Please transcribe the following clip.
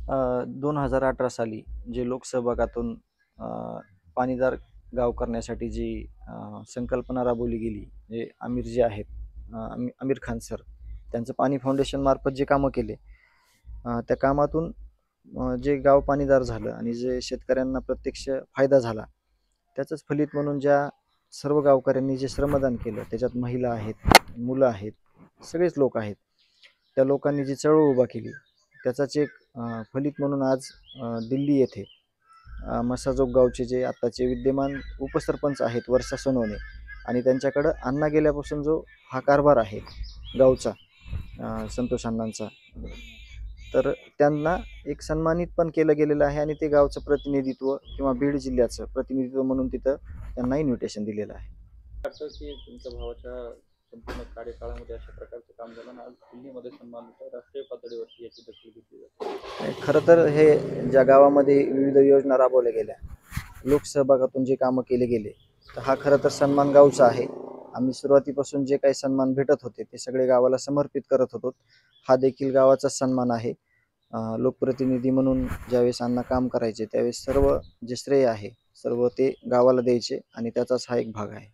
2018 साली जे लोकसहभागातून अ, पाणीदार गाव करण्यासाठी जी संकल्पना राबवली गेली, जे आमिर जे आहेत, आमिर खान सर, त्यांचं पाणी फाउंडेशन मार्फत जे कामं केले, त्या कामातून जे गाव पाणीदार झालं आणि जे शेतकऱ्यांना प्रत्यक्ष फायदा झाला, त्याचंच फलित म्हणून ज्या सर्व गावकऱ्यांनी जे श्रमदान केलं, त्याच्यात महिला आहेत, मुलं आहेत, सगळेच लोक आहेत. त्या लोकांनी जी चळवळ उभा केली, त्याचाच एक फलित म्हणून आज दिल्ली येथे मसाजोग गावचे जे आत्ताचे विद्यमान उपसरपंच आहेत वर्षा सोनवणे, आणि त्यांच्याकडं अण्णा गेल्यापासून जो हा कारभार आहे गावचा, संतोष अण्णांचा, तर त्यांना एक सन्मानित पण केलं गेलेलं आहे आणि ते गावचं प्रतिनिधित्व किंवा बीड जिल्ह्याचं प्रतिनिधित्व म्हणून तिथं त्यांना इन्व्हिटेशन दिलेलं आहे. वाटतं की तुमच्या भावाच्या संपूर्ण कार्यकाळामध्ये अशा प्रकारचं काम झालं आणि आज दिल्लीमध्ये सन्मान होतो, राष्ट्रीय पातळीवरती याची दखल घेतली जाते. खरं तर हे ज्या गावामध्ये विविध योजना राबवल्या गेल्या, लोकसहभागातून जे कामं केले गेले, तर हा खरं तर सन्मान गावचा आहे. आम्ही सुरुवातीपासून जे काही सन्मान भेटत होते ते सगळे गावाला समर्पित करत होतो. हा देखील गावाचा सन्मान आहे. लोकप्रतिनिधी म्हणून ज्यावेळेस अण्णा काम करायचे त्यावेळेस सर्व जे श्रेय आहे सर्व ते गावाला द्यायचे आणि त्याचाच हा एक भाग आहे.